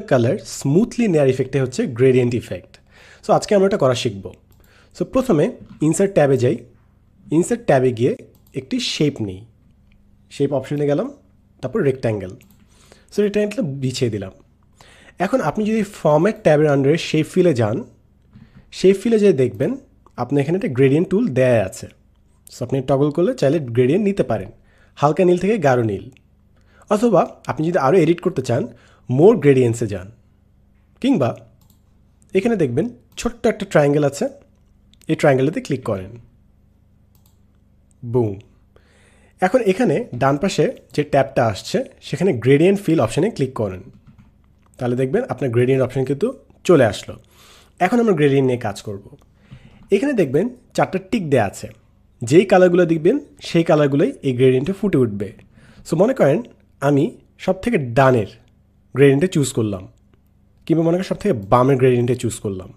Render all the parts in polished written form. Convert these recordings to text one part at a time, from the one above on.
Colour smoothly নেয়ার ইফেক্টে হচ্ছে gradient effect. So আজকে আমরা এটা করা শিখব। সো প্রথমে ইনসার্ট ট্যাবে যাই। ইনসার্ট ট্যাবে গিয়ে একটি শেপ নিই, শেপ অপশনে গেলাম, তারপর রেক্ট্যাঙ্গেল। সো রেক্ট্যাঙ্গেলটা বিছিয়ে দিলাম। এখন আপনি যদি ফর্ম্যাট ট্যাবের আন্ডারে শেপ ফিলে যান, শেপ ফিলে যেয়ে দেখবেন আপনার এখানে একটা গ্রেডিয়েন্ট টুল দেয়া আছে। সো আপনি টগল করলে চাইলে গ্রেডিয়েন্ট নিতে পারেন, হালকা নীল থেকে গাঢ় নীল। অথবা আপনি যদি আরও এডিট করতে চান, মোর গ্রেডিয়েন্টসে যান, কিংবা এখানে দেখবেন ছোট্ট একটা ট্রায়াঙ্গেল আছে, এই ট্রায়াঙ্গেলটাতে ক্লিক করেন, বুম। এখন এখানে ডান পাশে যে ট্যাবটা আসছে সেখানে গ্রেডিয়েন্ট ফিল অপশানে ক্লিক করেন, তাহলে দেখবেন আপনার গ্রেডিয়েন্ট অপশান কিন্তু চলে আসলো। এখন আমরা গ্রেডিয়েন্ট নিয়ে কাজ করব। এখানে দেখবেন 4টা টিক দেওয়া আছে, যেই কালারগুলো দেখবেন সেই কালারগুলোই এই গ্রেডিয়েন্টে ফুটে উঠবে। সো মনে করেন আমি সব থেকে ডানের গ্রেডিয়েন্টে চুজ করলাম, কিংবা মনে করেন সব থেকে বামের গ্রেডিয়েন্টে চুজ করলাম,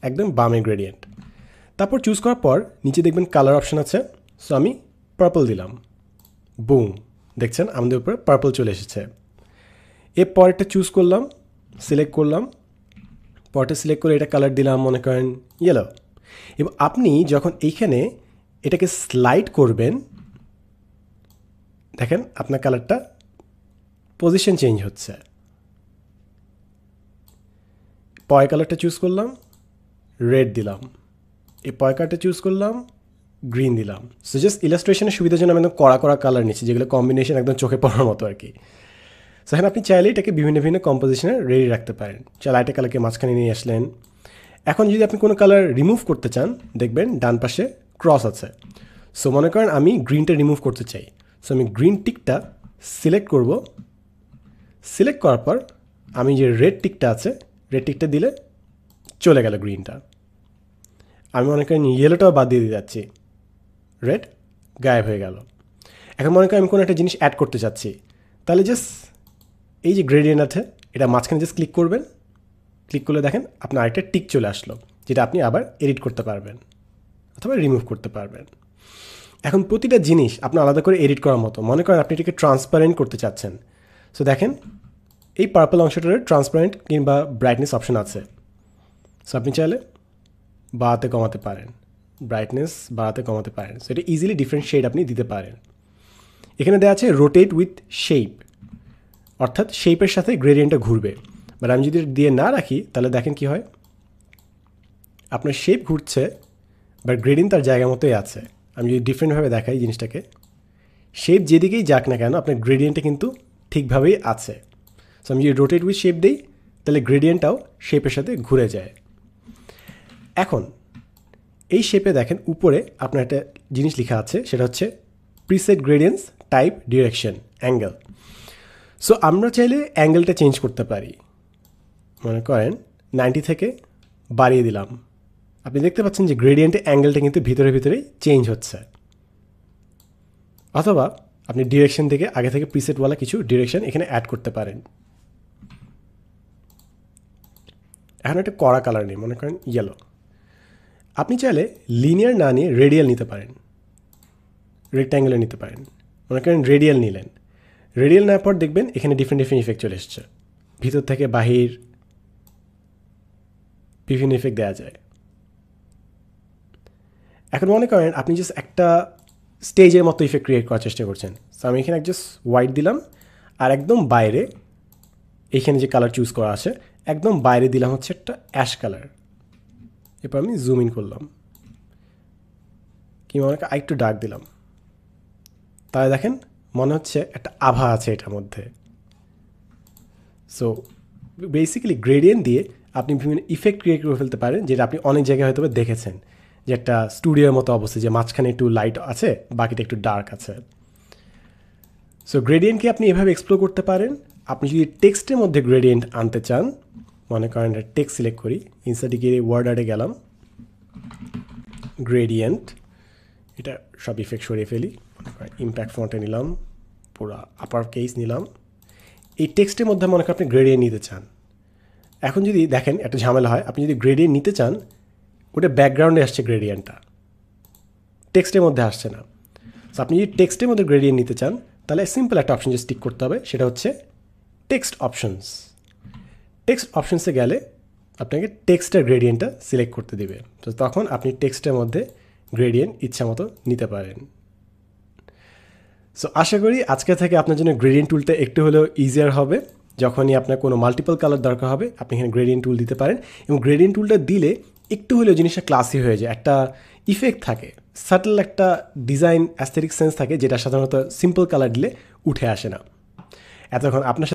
একদম বামের গ্রেডিয়েন্ট। তারপর চুজ করার পর নিচে দেখবেন কালার অপশান আছে। সো আমি পার্পল দিলাম, বুম, দেখছেন আমাদের উপরে পার্পল চলে এসেছে। এর পরেরটা চুজ করলাম, সিলেক্ট করলাম, পরেরটা সিলেক্ট করে এটা কালার দিলাম, মনে করেন ইয়েলো। এবং আপনি যখন এইখানে এটাকে স্লাইড করবেন, দেখেন আপনার কালারটা পজিশন চেঞ্জ হচ্ছে। পয় কালারটা চুজ করলাম, রেড দিলাম, এই পয় কালারটা চুজ করলাম, গ্রিন দিলাম। সো জাস্ট ইলাস্ট্রেশনের সুবিধার জন্য আমি একদম কড়া কড়া কালার নিচ্ছি, যেগুলো কম্বিনেশন একদম চোখে পড়ার মতো আর কি। সো এখানে আপনি চাইলে এটাকে বিভিন্ন বিভিন্ন কম্পোজিশনে রেডি রাখতে পারেন। চাইলে একটা কালারকে মাঝখানে নিয়ে আসলেন। এখন যদি আপনি কোনো কালার রিমুভ করতে চান, দেখবেন ডান পাশে ক্রস আছে। সো মনে করেন আমি গ্রিনটা রিমুভ করতে চাই। সো আমি গ্রিন টিকটা সিলেক্ট করব। সিলেক্ট করার পর আমি যে রেড টিকটা আছে, রেড টিকটা দিলে চলে গেল গ্রিনটা। আমি মনে করেন ইয়েলোটাও বাদ দিয়ে যাচ্ছি, রেড গায়েব হয়ে গেল। এখন মনে করেন আমি কোনো একটা জিনিস অ্যাড করতে চাচ্ছি, তাহলে জাস্ট এই যে গ্রেডিয়েন্ট আছে এটা মাঝখানে জাস্ট ক্লিক করবেন। ক্লিক করলে দেখেন আপনার আরেকটা টিক চলে আসলো, যেটা আপনি আবার এডিট করতে পারবেন অথবা রিমুভ করতে পারবেন। এখন প্রতিটা জিনিস আপনার আলাদা করে এডিট করার মতো। মনে করেন আপনি এটাকে ট্রান্সপারেন্ট করতে চাচ্ছেন। সো দেখেন এই পার্পল অংশটার ট্রান্সপারেন্ট কিংবা ব্রাইটনেস অপশন আছে। সো আপনি চাইলে বাড়াতে কমাতে পারেন, ব্রাইটনেস বাড়াতে কমাতে পারেন। সো এটা ইজিলি ডিফারেন্ট শেড আপনি দিতে পারেন। এখানে দেওয়া আছে রোটেট উইথ শেপ, অর্থাৎ শেপের সাথে গ্রেডিয়েন্টটা ঘুরবে। বাট আমি যদি দিয়ে না রাখি তাহলে দেখেন কি হয়, আপনার শেপ ঘুরছে বাট গ্রেডিয়েন্ট তার জায়গা মতোই আছে। আমি যদি ডিফারেন্টভাবে দেখাই জিনিসটাকে, শেপ যেদিকেই যাক না কেন আপনার গ্রেডিয়েন্টটা কিন্তু ঠিকভাবেই আছে। সো আমি যদি রোটেট উইথ শেপ দিই তাহলে গ্রেডিয়েন্টটাও শেপের সাথে ঘুরে যায়। এখন এই শেপে দেখেন উপরে আপনার একটা জিনিস লেখা আছে, সেটা হচ্ছে preset gradients type direction angle. So আমরা চাইলে অ্যাঙ্গেলটা চেঞ্জ করতে পারি। মনে করেন 90 থেকে বাড়িয়ে দিলাম, আপনি দেখতে পাচ্ছেন যে গ্রেডিয়েন্টের অ্যাঙ্গেলটা কিন্তু ভিতরে ভিতরেই চেঞ্জ হচ্ছে। অথবা আপনি ডিরেকশন থেকে আগে থেকে প্রিসেটওয়ালা কিছু ডিরেকশন এখানে অ্যাড করতে পারেন। এখন একটা কড়া কালার নেই, মনে করেন ইয়েলো। আপনি চাইলে লিনিয়ার না নিয়ে রেডিয়াল নিতে পারেন, রেক্ট্যাঙ্গুলার নিতে পারেন। মনে করেন রেডিয়াল নিলেন, রেডিয়াল নেওয়ার পর দেখবেন এখানে ডিফারেন্ট ডিফারেন্ট ইফেক্ট চলে এসছে, ভিতর থেকে বাহির বিভিন্ন ইফেক্ট দেওয়া যায়। এখন মনে করেন আপনি জাস্ট একটা স্টেজের মতো ইফেক্ট ক্রিয়েট করার চেষ্টা করছেন। সো আমি এখানে জাস্ট হোয়াইট দিলাম, আর একদম বাইরে এইখানে যে কালার চুজ করা আছে একদম বাইরে দিলাম হচ্ছে একটা অ্যাশ কালার। এরপর আমি জুম ইন করলাম, কিংবা অনেক আরেকটু ডার্ক দিলাম, তাহলে দেখেন মনে হচ্ছে একটা আভা আছে এটার মধ্যে। সো বেসিক্যালি গ্রেডিয়েন্ট দিয়ে আপনি বিভিন্ন ইফেক্ট ক্রিয়েট করে ফেলতে পারেন, যেটা আপনি অনেক জায়গায় হয়তো দেখেছেন, যে একটা স্টুডিওর মতো অবস্থা, যে মাঝখানে একটু লাইট আছে বাকিটা একটু ডার্ক আছে। সো গ্রেডিয়েন্টকে আপনি এভাবে এক্সপ্লোর করতে পারেন। আপনি যদি টেক্সটের মধ্যে গ্রেডিয়েন্ট আনতে চান, মনে করেন টেক্সট সিলেক্ট করি, ইনসার্টে গিয়ে ওয়ার্ড আর্টে গেলাম, গ্রেডিয়েন্ট, এটা সব ইফেক্ট সরিয়ে ফেলি, ইম্প্যাক্ট ফন্টে নিলাম, পুরো আপার কেস নিলাম। এই টেক্সটের মধ্যে মনে করেন আপনি গ্রেডিয়েন্ট নিতে চান। এখন যদি দেখেন একটা ঝামেলা হয়, আপনি যদি গ্রেডিয়েন্ট নিতে চান ওটা ব্যাকগ্রাউন্ডে আসছে, গ্রেডিয়েন্টটা টেক্সটের মধ্যে আসছে না। সো আপনি যদি টেক্সটের মধ্যে গ্রেডিয়েন্ট নিতে চান তাহলে সিম্পল একটা অপশন জাস্ট টিক করতে হবে, সেটা হচ্ছে টেক্সট অপশনস। টেক্সট অপশনসে গেলে আপনাকে টেক্সটের গ্রেডিয়েন্টটা সিলেক্ট করতে দিবে, তো তখন আপনি টেক্সটের মধ্যে গ্রেডিয়েন্ট ইচ্ছা মতো নিতে পারেন। সো আশা করি আজকে থেকে আপনার জন্য গ্রেডিয়েন্ট টুলটা একটু হলেও ইজিয়ার হবে। যখনই আপনার কোনো মাল্টিপল কালার দরকার হবে আপনি এখানে গ্রেডিয়েন্ট টুল দিতে পারেন, এবং গ্রেডিয়েন্ট টুলটা দিলে একটু হলেও জিনিসটা ক্লাসি হয়ে যায়, একটা ইফেক্ট থাকে, সাটল একটা ডিজাইন অ্যাস্থেটিক সেন্স থাকে, যেটা সাধারণত সিম্পল কালার দিলে উঠে আসে না। এতক্ষণ আপনার